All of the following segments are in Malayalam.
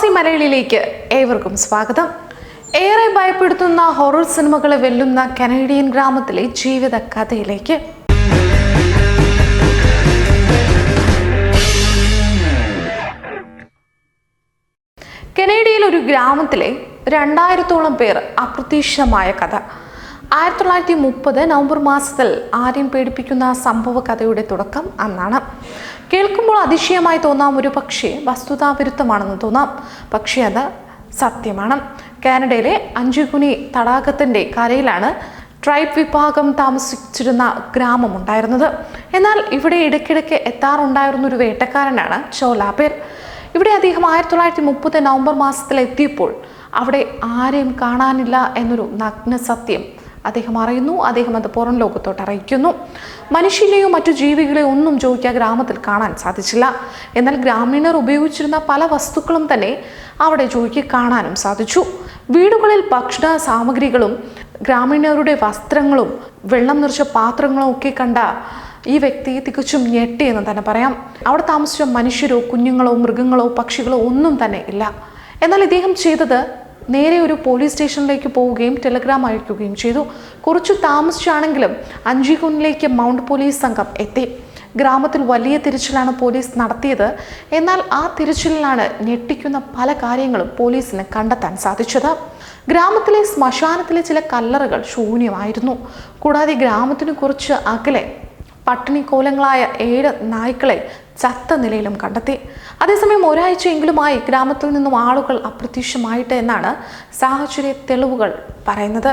പ്രവാസി മലയാളിയിലേക്ക് ഏവർക്കും സ്വാഗതം. ഏറെ ഭയപ്പെടുത്തുന്ന ഹൊറർ സിനിമകളെ വെല്ലുന്ന കനേഡിയൻ ഗ്രാമത്തിലെ ജീവിത കഥയിലേക്ക്. കനേഡിയയിൽ ഒരു ഗ്രാമത്തിലെ 2000-ഓളം പേർ അപ്രതീക്ഷിതമായ കഥ. 1930 നവംബർ മാസത്തിൽ ആരെയും പേടിപ്പിക്കുന്ന സംഭവ കഥയുടെ തുടക്കം അന്നാണ്. കേൾക്കുമ്പോൾ അതിശയമായി തോന്നാം, ഒരു പക്ഷേ വസ്തുതാവിരുദ്ധമാണെന്ന് തോന്നാം, പക്ഷേ അത് സത്യമാണ്. കാനഡയിലെ അഞ്ചുകുനി തടാകത്തിൻ്റെ കരയിലാണ് ട്രൈബ് വിഭാഗം താമസിച്ചിരുന്ന ഗ്രാമമുണ്ടായിരുന്നത്. എന്നാൽ ഇവിടെ ഇടയ്ക്കിടയ്ക്ക് എത്താറുണ്ടായിരുന്നൊരു വേട്ടക്കാരനാണ് ചോലാപേർ. ഇവിടെ അദ്ദേഹം 1930 നവംബർ മാസത്തിൽ എത്തിയപ്പോൾ അവിടെ ആരെയും കാണാനില്ല എന്നൊരു നഗ്ന സത്യം അദ്ദേഹം അറിയുന്നു. അദ്ദേഹം അത് പുറം ലോകത്തോട്ട് അറിയിക്കുന്നു. മനുഷ്യനെയോ മറ്റു ജീവികളെയോ ഒന്നും ജോയ്ക്ക് ആ ഗ്രാമത്തിൽ കാണാൻ സാധിച്ചില്ല. എന്നാൽ ഗ്രാമീണർ ഉപയോഗിച്ചിരുന്ന പല വസ്തുക്കളും തന്നെ അവിടെ ജോയ്ക്ക് കാണാനും സാധിച്ചു. വീടുകളിൽ ഭക്ഷണ സാമഗ്രികളും ഗ്രാമീണരുടെ വസ്ത്രങ്ങളും വെള്ളം നിറച്ച പാത്രങ്ങളും ഒക്കെ കണ്ട ഈ വ്യക്തി തികച്ചും ഞെട്ടിയെന്ന് തന്നെ പറയാം. അവിടെ താമസിച്ച മനുഷ്യരോ കുഞ്ഞുങ്ങളോ മൃഗങ്ങളോ പക്ഷികളോ ഒന്നും തന്നെ ഇല്ല. എന്നാൽ ഇദ്ദേഹം ചെയ്തത് നേരെ ഒരു പോലീസ് സ്റ്റേഷനിലേക്ക് പോവുകയും ടെലിഗ്രാം അയക്കുകയും ചെയ്തു. കുറച്ചു താമസിച്ചാണെങ്കിലും അഞ്ചുകുനിലേക്ക് മൗണ്ട് പോലീസ് സംഘം എത്തി. ഗ്രാമത്തിൽ വലിയ തിരച്ചിലാണ് പോലീസ് നടത്തിയത്. എന്നാൽ ആ തിരച്ചിലിലാണ് ഞെട്ടിക്കുന്ന പല കാര്യങ്ങളും പോലീസിന് കണ്ടെത്താൻ സാധിച്ചത്. ഗ്രാമത്തിലെ ശ്മശാനത്തിലെ ചില കല്ലറകൾ ശൂന്യമായിരുന്നു. കൂടാതെ ഗ്രാമത്തിന് കുറച്ച് അകലെ പട്ടിണിക്കോലങ്ങളായ 7 നായ്ക്കളെ ചത്ത നിലയിലും കണ്ടെത്തി. അതേസമയം ഒരാഴ്ചയെങ്കിലുമായി ഗ്രാമത്തിൽ നിന്നും ആളുകൾ അപ്രത്യക്ഷമായിട്ട് എന്നാണ് സാഹചര്യ തെളിവുകൾ പറയുന്നത്.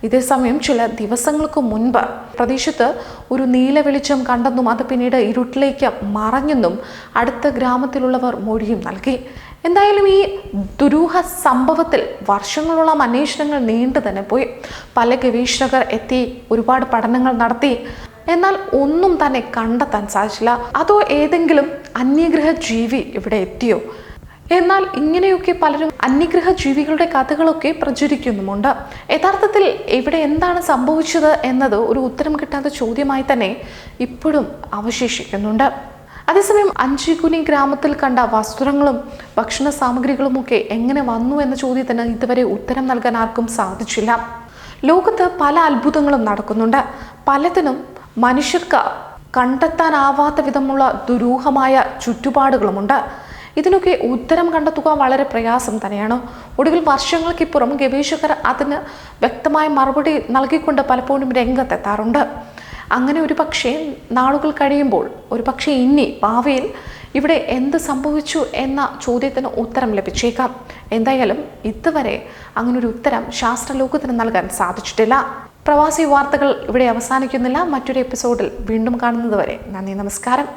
ഇതേസമയം ചില ദിവസങ്ങൾക്ക് മുൻപ് പ്രദേശത്ത് ഒരു നീല വെളിച്ചം കണ്ടെന്നും അത് പിന്നീട് ഇരുട്ടിലേക്ക് മറഞ്ഞെന്നും അടുത്ത ഗ്രാമത്തിലുള്ളവർ മൊഴിയും നൽകി. എന്തായാലും ഈ ദുരൂഹ സംഭവത്തിൽ വർഷങ്ങളോളം അന്വേഷണങ്ങൾ നീണ്ടു തന്നെ പോയി. പല ഗവേഷകർ എത്തി, ഒരുപാട് പഠനങ്ങൾ നടത്തി. എന്നാൽ ഒന്നും തന്നെ കണ്ടെത്താൻ സാധിച്ചില്ല. അതോ ഏതെങ്കിലും അന്യഗ്രഹ ജീവി ഇവിടെ എത്തിയോ? എന്നാൽ ഇങ്ങനെയൊക്കെ പലരും അന്യഗ്രഹ ജീവികളുടെ കഥകളൊക്കെ പ്രചരിക്കുന്നുമുണ്ട്. യഥാർത്ഥത്തിൽ ഇവിടെ എന്താണ് സംഭവിച്ചത് എന്നത് ഒരു ഉത്തരം കിട്ടാത്ത ചോദ്യമായി തന്നെ ഇപ്പോഴും അവശേഷിക്കുന്നുണ്ട്. അതേസമയം അഞ്ചുകുനി ഗ്രാമത്തിൽ കണ്ട വസ്ത്രങ്ങളും ഭക്ഷണ സാമഗ്രികളുമൊക്കെ എങ്ങനെ വന്നു എന്ന ചോദ്യത്തിന് ഇതുവരെ ഉത്തരം നൽകാൻ ആർക്കും സാധിച്ചില്ല. ലോകത്ത് പല അത്ഭുതങ്ങളും നടക്കുന്നുണ്ട്. പലതിനും മനുഷ്യർക്ക് കണ്ടെത്താനാവാത്ത വിധമുള്ള ദുരൂഹമായ ചുറ്റുപാടുകളുമുണ്ട്. ഇതിനൊക്കെ ഉത്തരം കണ്ടെത്തുക വളരെ പ്രയാസം തന്നെയാണ്. ഒടുവിൽ വർഷങ്ങൾക്കിപ്പുറം ഗവേഷകർ അതിന് വ്യക്തമായ മറുപടി നൽകിക്കൊണ്ട് പലപ്പോഴും രംഗത്തെത്താറുണ്ട്. അങ്ങനെ ഒരു പക്ഷേ നാളുകൾ കഴിയുമ്പോൾ, ഒരു പക്ഷേ ഇനി ഭാവിയിൽ ഇവിടെ എന്ത് സംഭവിച്ചു എന്ന ചോദ്യത്തിന് ഉത്തരം ലഭിച്ചേക്കാം. എന്തായാലും ഇതുവരെ അങ്ങനൊരു ഉത്തരം ശാസ്ത്രലോകത്തിന് നൽകാൻ സാധിച്ചിട്ടില്ല. പ്രവാസി വാർത്തകൾ ഇവിടെ അവസാനിക്കുന്നില്ല. മറ്റൊരു എപ്പിസോഡിൽ വീണ്ടും കാണുന്നതുവരെ നന്ദി, നമസ്കാരം.